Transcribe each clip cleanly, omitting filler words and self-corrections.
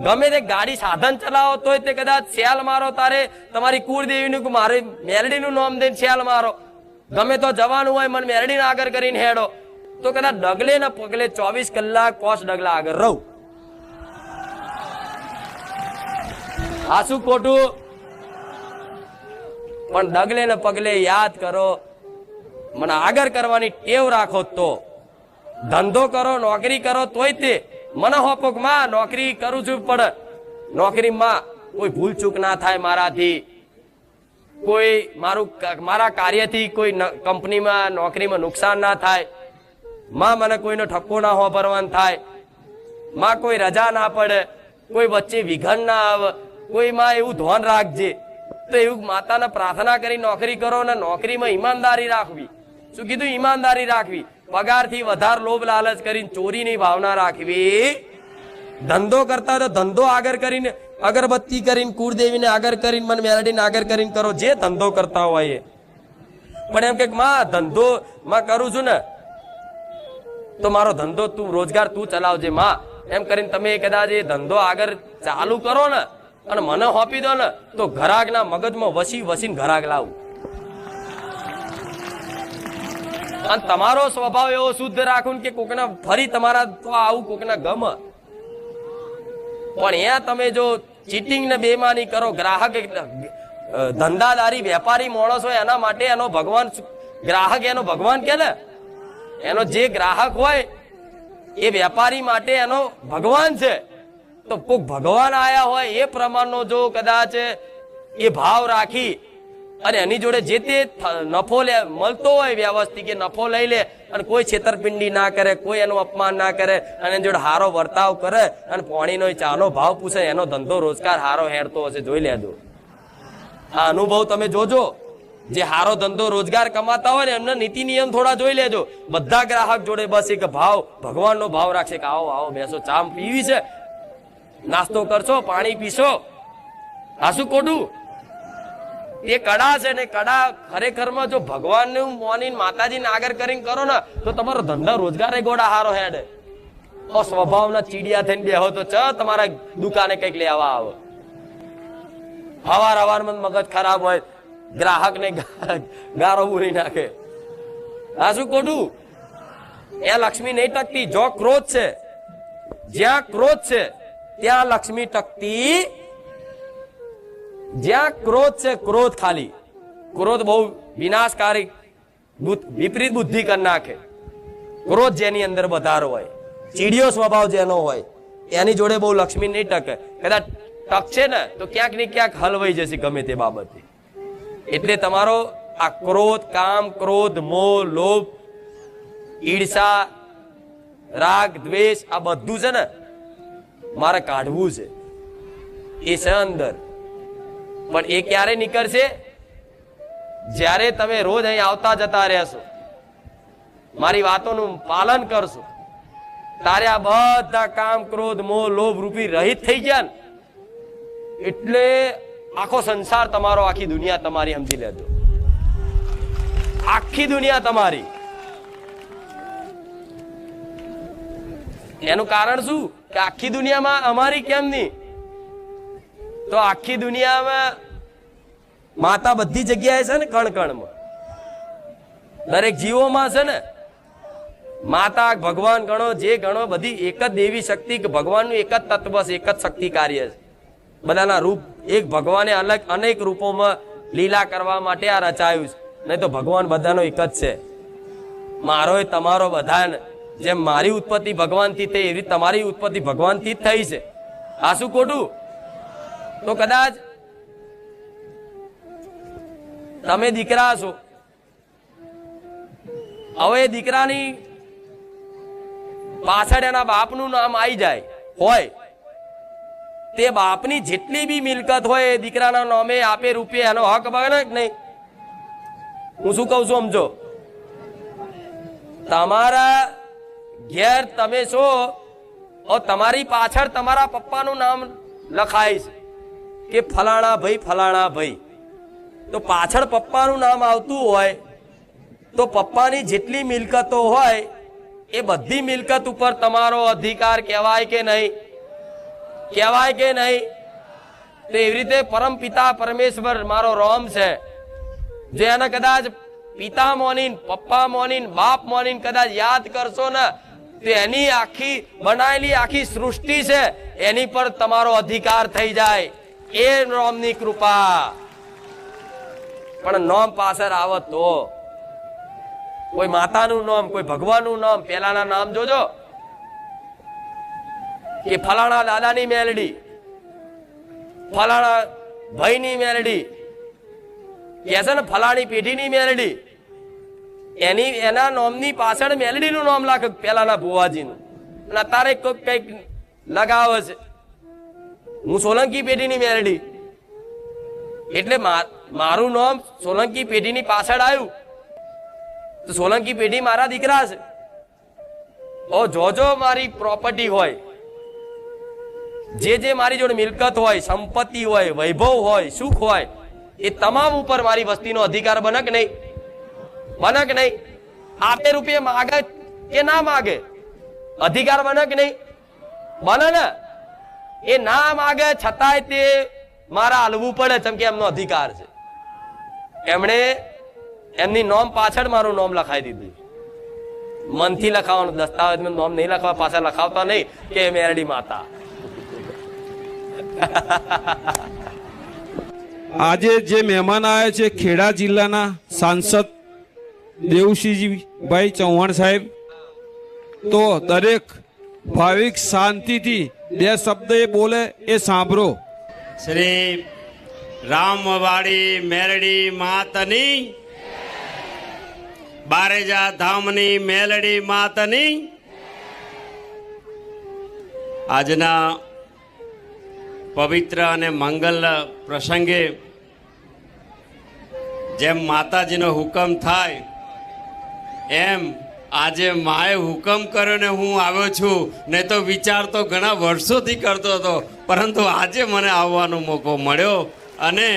ગમે તે ગાડી સાધન ચલાવો તોય તે કદાચ શેલ મારો તારે તમારી કુળદેવીનું કે મારે મેલડીનું નામ દઈને શેલ મારો. ગમે તો જવાનું હોય મને મેલડીને આગળ કરીને હેડો તો કદાચ ડગલે ને પગલે 24 કલાક 5 ડગલા આગળ રહું. આ શું ખોટું? પણ ડગલે ને પગલે યાદ કરો, મને આગળ કરવાની ટેવ રાખો. તો ધંધો કરો, નોકરી કરો તોય તે મને હોપો માં નોકરી કરું છું, પણ નોકરીમાં કોઈ ભૂલ ચૂક ના થાય મારાથી, કોઈ મારા કાર્યથી કોઈ કંપનીમાં નોકરીમાં નુકસાન ના થાય, માં મને કોઈનો ઠપકો ના હોભરવાનું થાય, માં કોઈ રજા ના પડે, કોઈ વચ્ચે વિઘન ના આવે, કોઈ માં એવું ધ્યાન રાખજે. તો એવું માતાને પ્રાર્થના કરી નોકરી કરો ને નોકરીમાં ઈમાનદારી રાખવી. શું કીધું? ઈમાનદારી રાખવી. પગારથી વધારે લોભ લાલચ કરીને ચોરીની ભાવના રાખવી. ધંધો કરતા તો ધંધો આગળ કરીને અગરબત્તી કરીને કુળદેવીને આગળ કરીને મને મેલડીને આગળ કરીને કરો, જે ધંધો કરતા હોય એ. પણ એમ કે માં ધંધો માં કરું છું ને તો મારો ધંધો તું રોજગાર તું ચલાવજે માં, એમ કરીને તમે કદાચ એ ધંધો આગળ ચાલુ કરો ને અને મને હોપી દો ને તો ઘરાકના મગજમાં વસી વસીને ઘરાક લાવું. અને તમારો સ્વભાવ એવો શુદ્ધ રાખું કે કોકના ફરી તમારા તો આવું કોકના ગમ. પણ અહીંયા તમે જો ચીટિંગ ને બેમાની કરો, ગ્રાહક ધંધાદારી વેપારી માણસ હોય એના માટે એનો ભગવાન ગ્રાહક એનો ભગવાન કે ને, એનો જે ગ્રાહક હોય એ વેપારી માટે એનો ભગવાન છે. તો કોક ભગવાન આયા હોય એ પ્રમાણનો જો કદાચ એ ભાવ રાખી અને એની જોડે જે તે નફો મળતો હોય વ્યવસ્થિત કે નફો લઈ લે અને કોઈ છેતરપિંડી ના કરે, કોઈ એનું અપમાન ના કરે અને એની જોડે હારો વર્તાવ કરે અને પાણીનો ચાનો ભાવ પૂછે, એનો ધંધો રોજગાર હારો હેરતો હશે. જોઈ લેજો આ અનુભવ તમે જોજો. જે હારો ધંધો રોજગાર કમાતા હોય ને એમના નીતિ નિયમ થોડા જોઈ લેજો. બધા ગ્રાહક જોડે બસ એક ભાવ ભગવાનનો ભાવ રાખશે કે આવો આવો બેસો, ચા પીવી છે, નાસ્તો કરશો, પાણી પીશો. આ શું ખોટું? એ કડા છે ને કડા ખરેખરમાં જો ભગવાનને મોની માતાજીને આગળ કરીને કરો ને તો તમારો ધંધા રોજગાર ગોડા હારો હેડે. સ્વભાવના ચીડિયા થઈને બેહો તો ચ તમારા દુકાને કઈક લેવા આવે. હવારમાં મગજ ખરાબ હોય, ગ્રાહક ને ગારો ઉડી નાખે. આ શું ખોટું? એ લક્ષ્મી નહીં ટકતી. જો ક્રોધ છે, જ્યાં ક્રોધ છે ત્યાં લક્ષ્મી ટકતી. જ્યાં ક્રોધ છે, ક્રોધ ખાલી ક્રોધ બહુ વિનાશકારી વિપરીત બુદ્ધિ કરી નાખે. ક્રોધ જેની અંદર વધારો હોય, ચીડિયો સ્વભાવ જેનો હોય એની જોડે બહુ લક્ષ્મી નહીં ટકે. કદાચ ટકશે ને તો ક્યાંક ને ક્યાંક હલવાઈ જશે ગમે તે બાબતે. એટલે તમારો આ ક્રોધ, કામ, ક્રોધ, મોહ, લોભ, ઈર્ષા, રાગ, દ્વેષ આ બધું છે ને મારે કાઢવું છે. એ છે અંદર. પણ એ ક્યારે નીકળશે? જ્યારે તમે રોજ અહીં આવતા જતા રહેશો, મારી વાતોનું પાલન કરશો, તારે આ બધા કામ, ક્રોધ, મોહ, લોભ રૂપી રહિત થઈ ગયા ને એટલે આખો સંસાર તમારો, આખી દુનિયા તમારી. સમજી લેજો, આખી દુનિયા તમારી. એનું કારણ શું કે આખી દુનિયામાં અમારી કેમ નહીં? તો આખી દુનિયામાં માતા બધી જગ્યાએ છે ને, કણ કણમાં દરેક જીવોમાં છે ને માતા. ભગવાન ગણો જે ગણો બધી એક જ દેવી શક્તિ, કે ભગવાનનું એક જ તત્વ છે, એક જ શક્તિ કાર્ય છે. બધાના રૂપ એક. ભગવાને અલગ અનેક રૂપોમાં લીલા કરવા માટે આ રચાયું છે. નહીં તો ભગવાન બધાનો એક જ છે. મારો એ તમારો બધાને જેમ મારી ઉત્પત્તિ ભગવાનથી થઈ એવી તમારી ઉત્પત્તિ ભગવાનથી જ થઈ છે. આ શું ખોટું? તો કદાચ તમે દીકરા છો, હવે દીકરાની પાછળ એના બાપનું નામ આવી જાય હોય, તે બાપની જેટલી બી મિલકત હોય એ દીકરાના નામે આપે રૂપિયા, એનો હક બને કે નહીં? હું શું કઉ છું સમજો. તમારા ઘેર તમે છો, તમારી પાછળ તમારા પપ્પાનું નામ લખાય છે કે ફલાણા ભાઈ, ફલાણા ભાઈ. તો પાછળ પપ્પાનું નામ આવતું હોય તો પપ્પાની જેટલી મિલકતો હોય એ બધી મિલકત ઉપર તમારો અધિકાર કહેવાય કે નહીં? કહેવાય કે નહીં? તો એવી રીતે પરમ પિતા પરમેશ્વર મારો રોમ છે, જે એને કદાચ પિતા મોનીન, પપ્પા મોનીન, બાપ મોનીન કદાચ યાદ કરશો ને, તો એની આખી બનાયેલી આખી સૃષ્ટિ છે એની પર તમારો અધિકાર થઈ જાય, એ નોમની કૃપા. પણ નોમ પાછળ આવત તો કોઈ માતાનું નામ, કોઈ ભગવાનનું નામ, પેલાના નામ જોજો કે ફલાણા દાદાની મેલડી, ફલાણા ભાઈની મેલડી, કે છે ને ફલાણી પેઢીની મેલડી, એના નામની પાછળ મેલડીનું નામ લાગે પેલાના ભુવાજીનું. અને અત્યારે કઈક લગાવે છે, હું સોલંકી પેઢીની મેલડી, એટલે મારું નામ સોલંકી પેઢીની પાછળ આવ્યું, તો સોલંકી પેઢી મારા દીકરા છે. ઓ જોજો મારી પ્રોપર્ટી હોય, જે મારી જોડે મિલકત હોય, સંપત્તિ હોય, વૈભવ હોય, સુખ હોય, એ તમામ ઉપર મારી વસ્તીનો અધિકાર બને કે નહીં? બને કે નહીં? આપે રૂપિયા માગે કે ના માગે, અધિકાર બને કે નહીં? બને ને? એ ના માગે છતાંય તે મારા હાલવું પડે, જેમ કે એમનો અધિકાર છે. એમણે એમની નોમ પાછળ મારું નામ લખાઈ દીધું. મનથી લખાવાનું, દસ્તાવેજમાં નામ નહીં લખવા, પાછળ લખાવતા નહીં કે મેરડી માતા. આજે જે મહેમાન આવ્યા છે ખેડા જિલ્લાના સાંસદ દેવસિંહભાઈ ચૌહાણ સાહેબ, તો દરેક ભાવિક શાંતિથી બે શબ્દ એ બોલે એ સાંભળો. શ્રી રામવાડી મેલડી માતની, બારેજા ધામની મેલડી માતની. આજના પવિત્ર અને મંગલ પ્રસંગે જેમ માતાજીનો હુકમ થાય એમ આજે માએ હુકમ કર્યો ને હું આવ્યો છું. ને તો વિચાર તો ઘણા વર્ષોથી કરતો હતો, પરંતુ આજે મને આવવાનો મોકો મળ્યો અને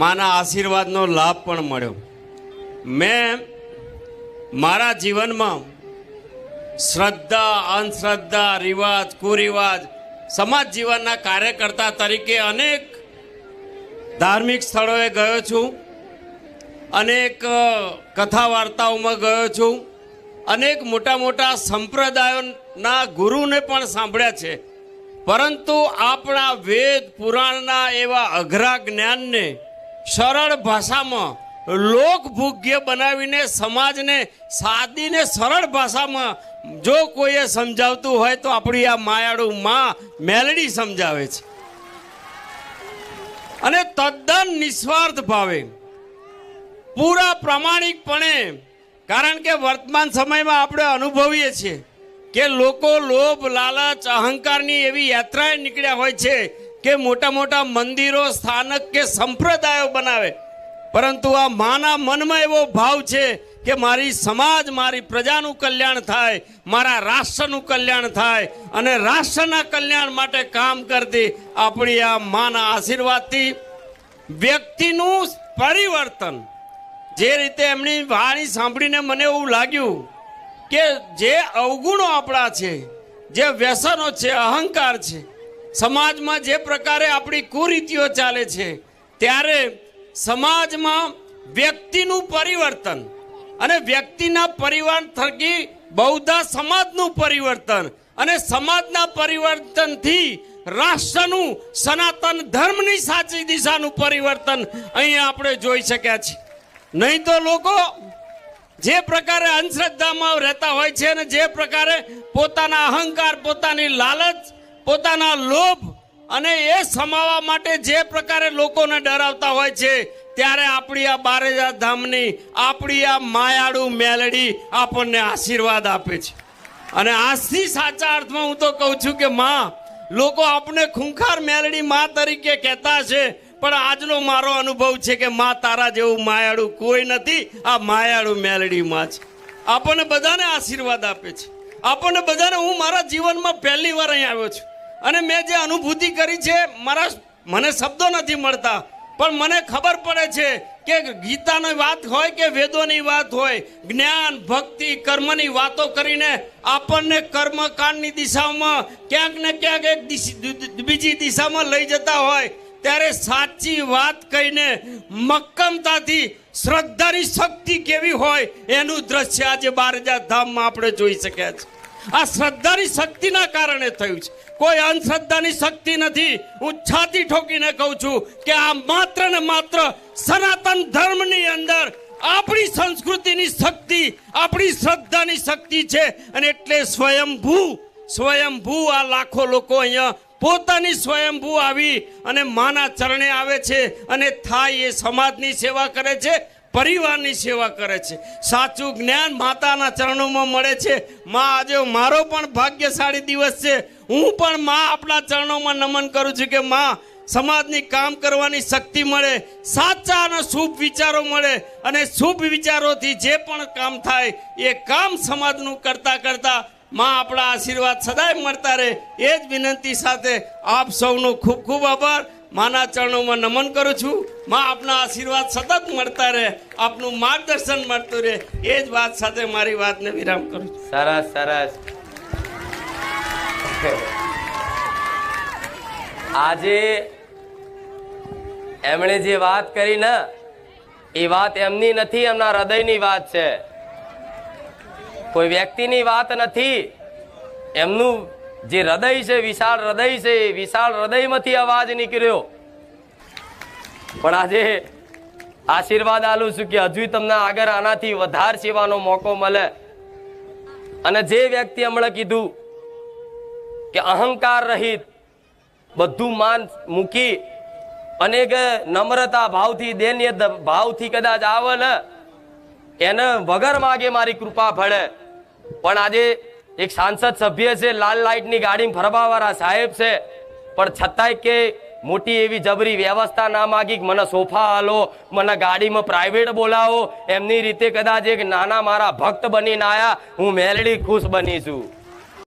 માના આશીર્વાદનો લાભ પણ મળ્યો. મેં મારા જીવનમાં શ્રદ્ધા, અંધશ્રદ્ધા, રિવાજ, કુરિવાજ, સમાજ જીવનના કાર્યકર્તા તરીકે અનેક ધાર્મિક સ્થળોએ ગયો છું, અનેક કથા વાર્તાઓમાં ગયો છું, અનેક મોટા મોટા સંપ્રદાયોના ગુરુને પણ સાંભળ્યા છે. પરંતુ આપણા વેદ પુરાણના એવા અઘરા જ્ઞાનને સરળ ભાષામાં લોકભોગ્ય બનાવીને સમાજને સાદીને સરળ ભાષામાં જો કોઈએ સમજાવતું હોય તો આપણી આ માયાળુ માં મેલડી સમજાવે છે. અને તદ્દન નિસ્વાર્થ ભાવે, પૂરા પ્રામાણિકપણે. કારણ કે વર્તમાન સમયમાં આપણે અનુભવીએ છીએ કે લોકો લોભ, લાલચ, અહંકારની એવી યાત્રાએ નીકળ્યા હોય છે કે મોટા મોટા મંદિરો, સ્થાનક કે સંપ્રદાયો બનાવે. પરંતુ આ માના મનમાં એવો ભાવ છે કે મારી સમાજ, મારી પ્રજાનું કલ્યાણ થાય, મારા રાષ્ટ્રનું કલ્યાણ થાય, અને રાષ્ટ્રના કલ્યાણ માટે કામ કરતી આપણી આ માના આશીર્વાદથી વ્યક્તિનું પરિવર્તન. જે રીતે એમની વાણી સાંભળીને મને એવું લાગ્યું કે જે અવગુણો આપણા છે, જે વ્યસનો છે, અહંકાર છે, સમાજમાં જે પ્રકારે આપણી કુરીતિઓ ચાલે છે, ત્યારે સમાજમાં વ્યક્તિનું પરિવર્તન અને વ્યક્તિના પરિવર્તન થકી બહુધા સમાજનું પરિવર્તન, અને સમાજના પરિવર્તનથી રાષ્ટ્રનું, સનાતન ધર્મની સાચી દિશાનું પરિવર્તન અહીંયા આપણે જોઈ શક્યા છીએ. નહીં તો લોકો જે પ્રકારે અંધશ્રદ્ધામાં રહેતા હોય છે અને જે પ્રકારે પોતાના અહંકાર, પોતાની લાલચ, પોતાના લોભ અને એ સમાવવા માટે જે પ્રકારે લોકોને ડરાવતા હોય છે, ત્યારે આપણી આ બારેજા ધામની, આપણી આ માયાળુ મેલડી આપણને આશીર્વાદ આપે છે. અને આજથી સાચા અર્થમાં હું તો કહું છું કે માં, લોકો આપણે ખૂંખાર મેલડી માં તરીકે કહેતા છે, પણ આજનો મારો અનુભવ છે કે માં તારા જેવું માયાળુ કોઈ નથી. આ માયાળુ મેલડી માં છે, આપણને બધાને આશીર્વાદ આપે છે. આપણને બધાને, હું મારા જીવનમાં પહેલી વાર અહીં આવ્યો છું અને મેં જે અનુભૂતિ કરી છે, મને શબ્દો નથી મળતા, પણ મને ખબર પડે છે કે ગીતાની વાત હોય કે વેદોની વાત હોય, જ્ઞાન ભક્તિ કર્મની વાતો કરીને આપણને કર્મકાંડની દિશામાં ક્યાંક ને ક્યાંક એક બીજી દિશામાં લઈ જતા હોય, ત્યારે સાચી વાત કહીને મક્કમતાથી શ્રદ્ધાની શક્તિ કેવી હોય એનું દ્રશ્ય આજે બારજા ધામમાં આપણે જોઈ શક્યા છે. આ શ્રદ્ધાની શક્તિના કારણે થયું છે, કોઈ અંધશ્રદ્ધાની શક્તિ નથી. હું છાતી ઠોકીને કહું છું કે આ માત્ર ને માત્ર સનાતન ધર્મની અંદર આપણી સંસ્કૃતિની શક્તિ, આપણી શ્રદ્ધાની શક્તિ છે. અને એટલે સ્વયંભૂ આ લાખો લોકો અહીંયા પોતાની સ્વયંભૂ આવી અને માના ચરણે આવે છે અને થાય એ સમાજની સેવા કરે છે, પરિવારની સેવા કરે છે. સાચું જ્ઞાન માતાના ચરણોમાં મળે છે. માં, આજે મારો પણ ભાગ્યશાળી દિવસ છે. હું પણ માં આપણા ચરણોમાં નમન કરું છું કે માં, સમાજની કામ કરવાની શક્તિ મળે, સાચા અને શુભ વિચારો મળે, અને શુભ વિચારોથી જે પણ કામ થાય એ કામ સમાજનું કરતા કરતા માં આપણા આશીર્વાદ સદાય મળતા રહે. એ જ વિનંતી સાથે આપ સૌનો ખૂબ ખૂબ આભાર. માના ચરણોમાં નમન કરું છું. માં આપના આશીર્વાદ સતત મળતા રહે, આપનું માર્ગદર્શન મળતું રહે. એ જ વાત સાથે મારી વાતને વિરામ કરું છું. સરસ સરસ. આજે એમણે જે વાત કરી ને એ વાત એમની નથી, એમના હૃદયની વાત છે. કોઈ વ્યક્તિની વાત નથી. એમનું જે હૃદય છે, વિશાળ હૃદય છે, વિશાળ હૃદયમાંથી અવાજ નીકળ્યો. પણ આજે આશીર્વાદ આલું છું કે હજુ તમને આગળ આનાથી વધારે સેવાનો મોકો મળે. અને જે વ્યક્તિ હમણાં કીધું કે અહંકાર રહિત બધું માન મૂકી અને નમ્રતા ભાવથી, દૈન્ય ભાવથી કદાચ આવે ને, એને વગર માગે મારી કૃપા ફળે. પણ આજે એક સાંસદ સભ્ય છે, લાલ લાઇટની ગાડીમાં ફરવા વાળા સાહેબ છે, પણ છતાંય કે મોટી એવી જબરી વ્યવસ્થા ના માગી કે મને સોફા હાલો, મને ગાડીમાં પ્રાઇવેટ બોલાવો. એમની રીતે કદાચ એક નાના મારા ભક્ત બનીને આયા. હું મેલડી ખુશ બની છું.